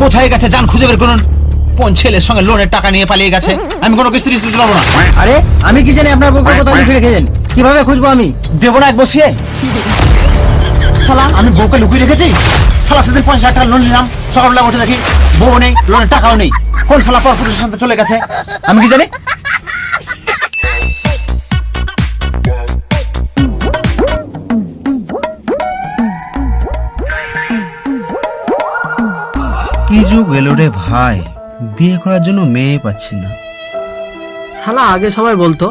কোথায় গেছে যান খুঁজে বের করুন। কোন ছেলের সঙ্গে লোনের টাকা নিয়ে পালিয়ে গেছে? আমি কোনো কিস্তি দিতে পারবো না। আরে আমি কি জানি আপনার বউকে কোথায় লুকিয়ে রেখেছেন? কিভাবে খুঁজবো আমি? দেবো না এক বসিয়ে। শালা আমি বউকে লুকিয়ে রেখেছি? শালা সেদিন 50,000 টাকা লোন নিলাম, সকালবেলা উঠে দেখি বউ নেই, লোনের টাকাও নেই। কোন শালা পর পুরুষের সাথে চলে গেছে আমি কি জানি? কি যুগ এলো রে ভাই, বিয়ে করার জন্য মেয়ে পাচ্ছি না। শালা আগে সবাই বলতো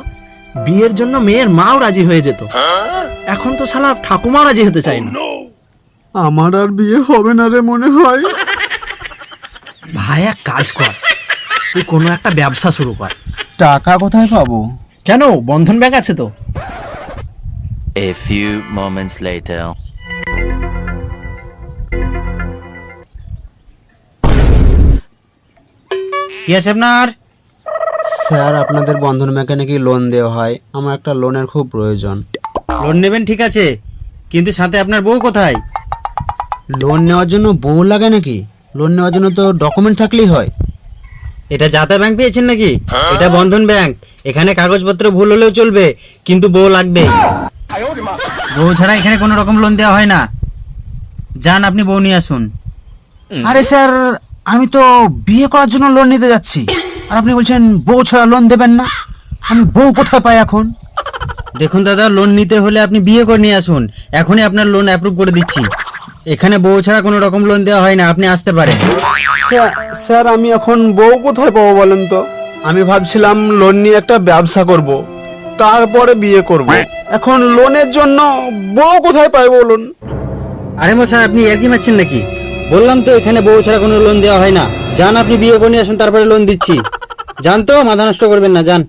বিয়ের জন্য মেয়ের মাও রাজি হয়ে যেত, এখন তো শালা ঠাকুমাও রাজি হতে চায় না। আমার আর বিয়ে হবে না রে মনে হয়। ভাই এক কাজ কর, তুই কোনো একটা ব্যবসা শুরু কর। টাকা কোথায় পাবো? কেন, বন্ধন ব্যাংক আছে তো। A few moments later. কি আছে আপনার? স্যার আপনাদের বন্ধন ব্যাংকে নাকি লোন দেওয়া হয়, আমার একটা লোনের খুব প্রয়োজন। লোন নেবেন ঠিক আছে, কিন্তু সাথে আপনার বউ কোথায়? লোন নেওয়ার জন্য বউ লাগে নাকি? লোন নেওয়ার জন্য তো ডকুমেন্ট থাকলেই হয়। এটা যাতা ব্যাংক পেয়েছেন নাকি? এটা বন্ধন ব্যাংক, এখানে কাগজপত্র ভুল হলেও চলবে, কিন্তু বউ লাগবে। বউ ছাড়া এখানে কোনো রকম লোন দেওয়া হয় না। যান আপনি বউ নিয়ে আসুন। আরে স্যার আমি তো বিয়ে করার জন্য লোন নিতে যাচ্ছি, আর আপনি বলছেন বউ ছাড়া লোন দেবেন না। আমি বউ কোথায় পাই এখন? দেখুন দাদা, লোন নিতে হলে আপনি বিয়ে করে নিয়ে আসুন, এখনই আপনার লোন অ্যাপ্রুভ করে দিচ্ছি। এখানে বউ ছাড়া কোনো রকম লোন দেওয়া হয় না, আপনি আসতে পারেন। স্যার আমি এখন বউ কোথায় পাবো বলেন তো? আমি ভাবছিলাম লোন নিয়ে একটা ব্যবসা করব, তারপরে বিয়ে করব। এখন লোনের জন্য বউ কোথায় পাই বলুন? আরে মশাই আপনি এর কি মারছেন নাকি? বললাম তো এখানে বউ ছাড়া কোনো লোন দেওয়া হয় না। যান আপনি বিয়ে করে নিয়ে আসুন, তারপরে লোন দিচ্ছি। যান তো, মাথা নষ্ট করবেন না, যান।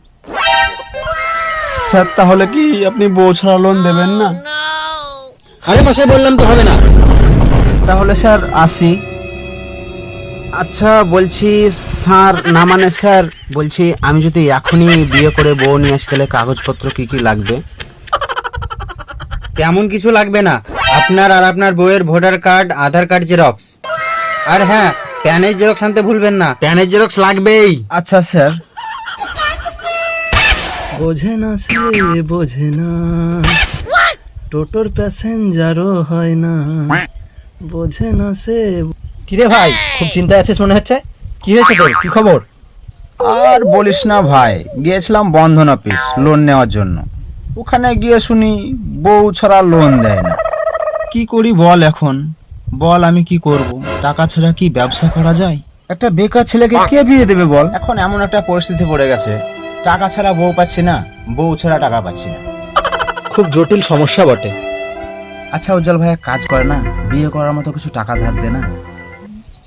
স্যার তাহলে কি আপনি বউ ছাড়া লোন দেবেন না? আরে মশাই বললাম তো হবে না। তাহলে স্যার আসি। আচ্ছা বলছি স্যার, না মানে স্যার বলছি আমি যদি এখনই বিয়ে করে বউ নিয়ে আসি তাহলে কাগজপত্র কি কি লাগবে? তেমন কিছু লাগবে না, আপনার আর আপনার বউয়ের ভোটার কার্ড, আধার কার্ড জেরক্স, আর হ্যাঁ প্যানের জেরক্স আনতে ভুলবেন না, প্যানের জেরক্স লাগবেই। আচ্ছা স্যার। বোঝে না সে বোঝে না, টোটোর প্যাসেঞ্জারও হয় না, বোঝে না সে। কিরে ভাই, খুব চিন্তায় আছিস মনে হচ্ছে। কি হয়েছে তোর, কি খবর? আর বলিস না ভাই, গিয়েছিলাম বন্ধন অফিস লোন নেওয়ার জন্য। ওখানে গিয়ে শুনি বউ ছাড়া লোন দেয় না। কি করি বল এখন? বল আমি কি করব? টাকা ছাড়া কি ব্যবসা করা যায়? একটা বেকার ছেলেকে কে বিয়ে দেবে বল? এখন এমন একটা পরিস্থিতি পড়ে গেছে, টাকা ছাড়া বউ পাচ্ছি না, বউ ছাড়া টাকা পাচ্ছি না। খুব জটিল সমস্যা বটে। আচ্ছা উজ্জ্বল ভাই এক কাজ করে না, বিয়ে করার মতো কিছু টাকা ধার দে না।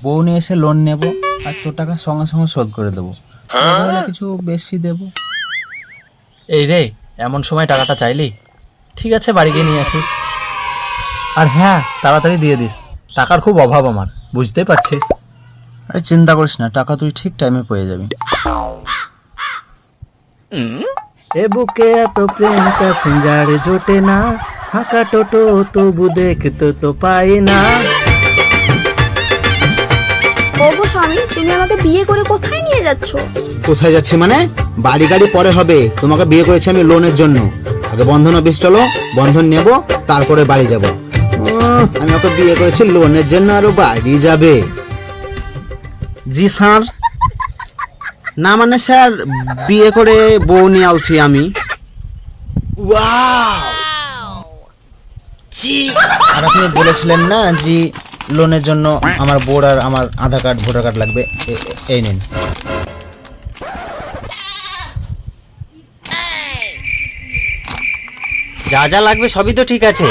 বউ নিয়ে এসে লোন নেব, আর তোর টাকা সঙ্গে সঙ্গে শোধ করে দেবো। তাহলে কিছু বেশি দেবো। এই রে, এমন সময় টাকাটা চাইলি? ঠিক আছে, বাড়ি গিয়ে নিয়ে আসিস। আর হ্যাঁ, তাড়াতাড়ি দিয়ে দিস, টাকার খুব অভাব আমার, বুঝতেই পারছিস। আরে চিন্তা করিস না, টাকা তুই ঠিক টাইমে পেয়ে যাবি। এ বুকে এত প্রেম প্যাসেঞ্জার জোটে না, ফাঁকা টোটো তবু দেখতে তো পাই না। ওগো স্বামী, তুমি আমাকে বিয়ে করে কোথায় নিয়ে যাচ্ছ? কোথায় যাচ্ছি মানে? বাড়ি গাড়ি পরে হবে, তোমাকে বিয়ে করেছি আমি লোনের জন্য। আগে বন্ধন অফিস চলো, বন্ধন নেব, তারপরে বাড়ি যাব। আমি ওকে বিয়ে করেছি লোনের জন্য, আরো বাড়ি যাবে। জি স্যার। না মানে স্যার বিয়ে করে বউ নিয়ে আসছি আমি। আর আপনি বলেছিলেন না যে লোনের জন্য আমার বোর আর আমার আধার কার্ড ভোটার কার্ড লাগবে, এই নিন। যা যা লাগবে সবই তো ঠিক আছে,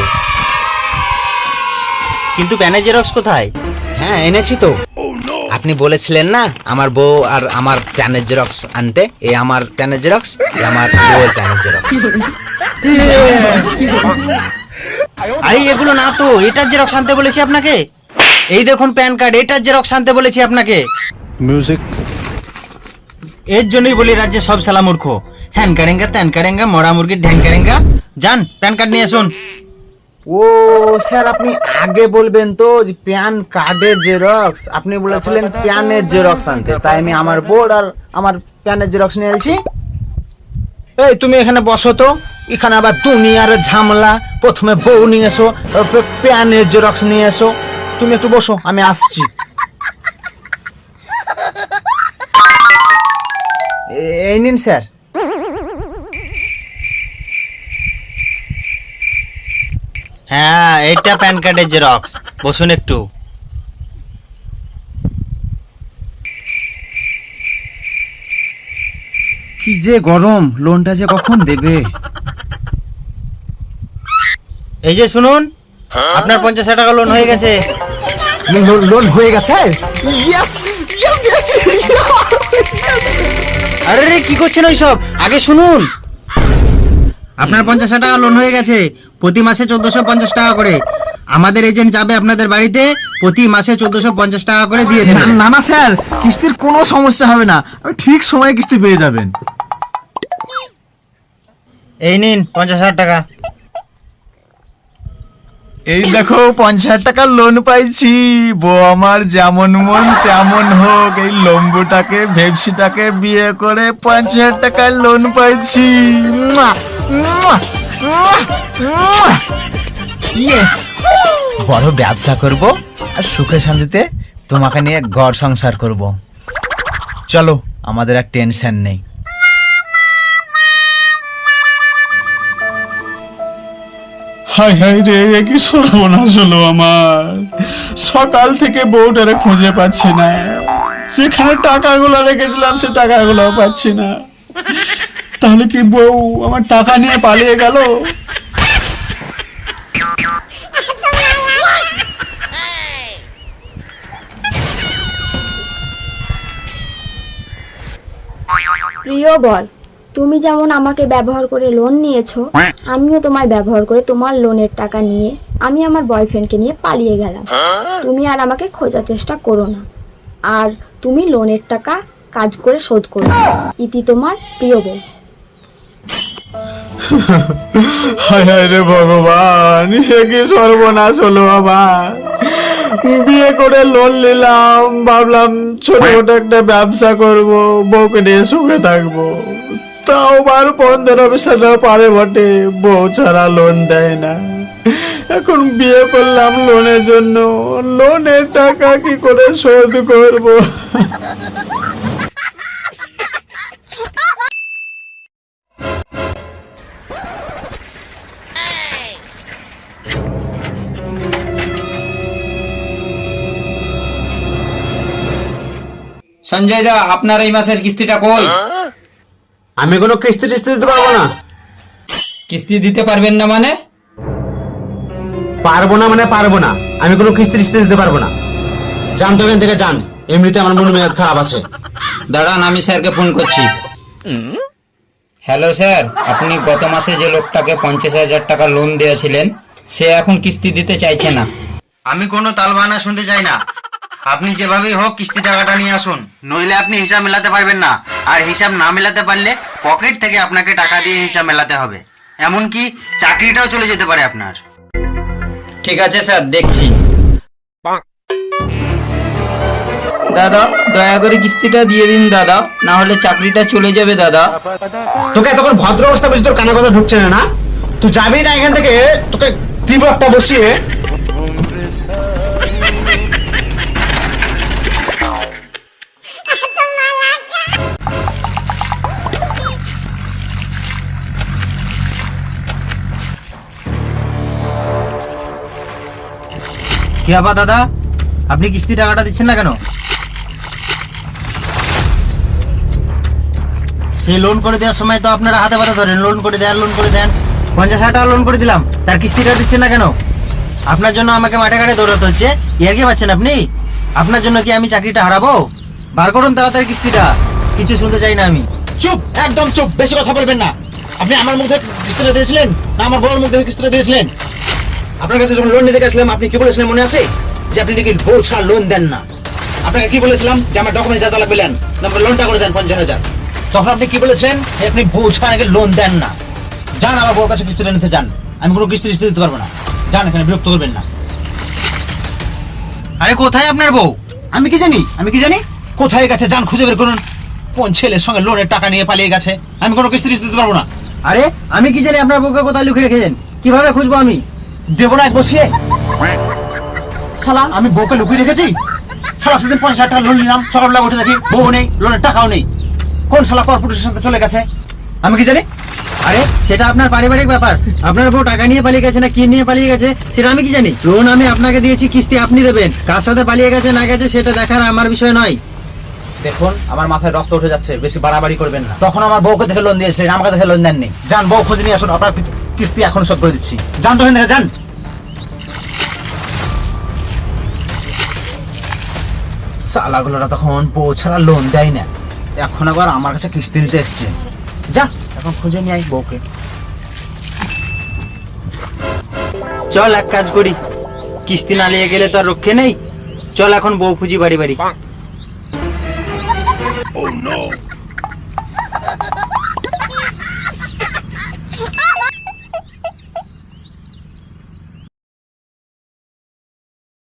কিন্তু প্যানের জেরক্স কোথায়? হ্যাঁ এনেছি তো। আপনি বলেছিলেন না আমার বউ আর আমার প্যানের জেরক্স আনতে, এই আমার প্যানের জেরক্স, এই আমার বউয়ের প্যানের জেরক্স। আরে এগুলো না তো, এটার জেরক্স আনতে বলেছি আপনাকে। এই দেখুন প্যান কার্ড, এটার জেরক্স আনতে বলেছি আপনাকে। মিউজিক। এর জন্যই বলি রাজ্যে সব শালা মূর্খ। হ্যান কারেঙ্গা ত্যান কারেঙ্গা, মরা মুরগির ঢ্যাং কারেঙ্গা। যান প্যান কার্ড নিয়ে আসুন। ও স্যার, আপনি আগে বলবেন তো যে প্যান কার্ডের জেরক্স, আপনি বলেছিলেন প্যানের জেরক্স আনতে, তাই আমি আমার বোর্ড আর আমার প্যানের জেরক্স নিয়ে এলছি। এই তুমি এখানে বসো তো, এখানে আবার দুনিয়ার ঝামেলা, প্রথমে বউ নিয়ে এসো, তারপরে প্যানের জেরক্স নিয়ে এসো। তুমি একটু বসো, আমি আসছি। এই নিন স্যার। হ্যাঁ, এইটা প্যান কার্ডের জেরক্স। বসুন একটু। কি যে গরম, লোনটা যে কখন দেবে। এই যে শুনুন, আপনার 50,000 টাকা লোন হয়ে গেছে। লোন হয়ে গেছে? আরে কি করছেন ওইসব, আগে শুনুন। আপনার 50,000 টাকা লোন হয়ে গেছে, প্রতি মাসে 1450 টাকা করে। আমাদের এজেন্ট যাবে আপনাদের বাড়িতে, প্রতি মাসে 1450 টাকা করে দিয়ে দেবেন। না না স্যার, কিস্তির কোনো সমস্যা হবে না, আপনি ঠিক সময়ে কিস্তি পেয়ে যাবেন। এই নিন 50,000 টাকা। এই দেখো 50,000 টাকার লোন পাইছি। বউ আমার যেমন মন তেমন হোক, এই লম্বুটাকে ভেপসিটাকে বিয়ে করে 50,000 টাকার লোন পাইছি। ইয়েস, বড় ব্যবসা করব আর সুখে শান্তিতে তোমাকে নিয়ে ঘর সংসার করব। চলো, আমাদের আর টেনশন নেই। হাই হাই রে, এ কি সর্বনাশ হলো আমার। সকাল থেকে বউটারে খুঁজে পাচ্ছি না, যেখানে টাকাগুলো রেখেছিলাম সে টাকাগুলো পাচ্ছি না। তাহলে কি বউ আমার টাকা নিয়ে পালিয়ে গেল? প্রিয় বল, তুমি যেমন আমাকে ব্যবহার করে লোন নিয়েছো, আমিও তোমায় ব্যবহার করে তোমার লোনের টাকা নিয়ে আমি আমার বয়ফ্রেন্ডকে নিয়ে পালিয়ে গেলাম। তুমি আর আমাকে খোঁজার চেষ্টা করো না, আর তুমি লোনের টাকা কাজ করে শোধ করো। ইতি তোমার প্রিয় বউ। হায় হায় রে ভগবান, এ কি সর্বনাশ হলো আমার। বিয়ে করে লোন নিলাম, ভাবলাম ছোটখাটো একটা ব্যবসা করব, বউকে নিয়ে সুখে থাকবো। তাও বার 15-20 পারে বটে, বউ ছাড়া লোন দেয় না। এখন বিয়ে করলাম লোনের জন্য, লোনের টাকা কি করে শোধ করব? সঞ্জয় দা, আপনার এই মাসের কিস্তিটা কই? আমি কোনো কিস্তি টিস্তি দিতে পারবো না। কিস্তি দিতে পারবেন না মানে? পারবো না মানে পারবো না, আমি কোনো কিস্তি টিস্তি দিতে পারবো না। যান তো এখান থেকে যান, এমনিতে আমার মন মেজাজ খারাপ আছে। দাঁড়ান, আমি স্যারকে ফোন করছি। হ্যালো স্যার, আপনি গত মাসে যে লোকটাকে 50,000 টাকা লোন দিয়েছিলেন, সে এখন কিস্তি দিতে চাইছে না। আমি কোনো তালবাহানা শুনতে চাই না। আপনি যেভাবেই হোক কিস্তি টাকাটা নিয়ে আসুন, নইলে আপনি হিসাব মেলাতে পারবেন না। আর হিসাব না মেলাতে পারলে পকেট থেকে আপনাকে টাকা দিয়ে হিসাব মেলাতে হবে, এমনকি চাকরিটাও চলে যেতে পারে আপনার। ঠিক আছে স্যার, দেখছি। দাদা, দয়া করে কিস্তিটা দিয়ে দিন দাদা, না হলে চাকরিটা চলে যাবে দাদা। তোকে তখন ভদ্র অবস্থা বুঝি, তোর কানে কথা ঢুকছে না? তুই যাবি না এখান থেকে, তোকে তীব্র একটা বসিয়ে। কি আবার দাদা, আপনি কিস্তি টাকাটা দিচ্ছেন না কেন? সেই লোন করে দেওয়ার সময় তো আপনারা হাতে পাতে ধরেন, লোন করে দেন 50,000 টাকা লোন করে দিলাম, তার কিস্তিটা দিচ্ছেন না কেন? আপনার জন্য আমাকে মাঠে ঘাটে দৌড়াতে হচ্ছে, ইয়ার কি পাচ্ছেন আপনি? আপনার জন্য কি আমি চাকরিটা হারাবো? বার করুন তাড়াতাড়ি কিস্তিটা, কিছু শুনতে চাই না আমি। চুপ, একদম চুপ, বেশি কথা বলবেন না। আপনি আমার মুখ থেকে কিস্তিটা দিয়েছিলেন না আমার বউর মুখ থেকে কিস্তিটা দিয়েছিলেন? আপনার কাছে যখন লোন নিতে গেছিলাম, আপনি কি বলেছিলেন মনে আছে? যে আপনি নাকি বউ ছাড়া লোন দেন না। আপনাকে কি বলেছিলাম? যে আমার ডকুমেন্টস যা লাগবে দেন, লোনটা করে দেন 50,000। তখন আপনি কি বলেছেন? আপনি বউ ছাড়া নাকি লোন দেন না। যান আমার বউর কাছে কিস্তিটা নিতে যান, আমি কোনো কিস্তি দিতে পারবো না। যান, এখানে বিরক্ত করবেন না। আরে কোথায় আপনার বউ? আমি কি জানি কোথায় গেছে, যান খুঁজে বের করুন। কোন ছেলের সঙ্গে লোনের টাকা নিয়ে পালিয়ে গেছে, আমি কোনো কিস্তি দিতে পারবো না। আরে আমি কি জানি আপনার বউকে কোথায় লুকিয়ে রেখেছেন? কিভাবে খুঁজবো আমি? দেবো না এক বসিয়ে। শালা আমি বউকে লুকিয়ে রেখেছি? শালা সেদিন 50,000 টাকা লোন নিলাম, সকালবেলা উঠে দেখি বউ নেই, লোনের টাকাও নেই। কোন শালা কর্পোরেশনের সাথে চলে গেছে, আমি কি জানি? আরে সেটা আপনার পারিবারিক ব্যাপার। আপনার বউ টাকা নিয়ে পালিয়ে গেছে না কি নিয়ে পালিয়ে গেছে সেটা আমি কি জানি? লোন আমি আপনাকে দিয়েছি, কিস্তি আপনি দেবেন। কার সাথে পালিয়ে গেছে না গেছে সেটা দেখার আমার বিষয় নয়। দেখুন আমার মাথায় রক্ত উঠে যাচ্ছে, বেশি বাড়াবাড়ি করবেন না। তখন আমার বউকে দেখে লোন দিয়েছিলেন, আমাকে দেখে লোন দেননি। যান বউ খুঁজে নিয়ে আসুন, আপনার কিস্তি এখন শোধ করে দিচ্ছি। যান তো এখান থেকে যান। শালাগুলোরা তখন বউ ছাড়া লোন দেয় না, এখন আবার আমার কাছে কিস্তি দিতে এসছে। যা এখন খুঁজে নিয়ে আই বউকে। চল এক কাজ করি, কিস্তি না নিয়ে গেলে তো আর রক্ষে নেই। চল এখন বউ খুঁজি বাড়ি বাড়ি।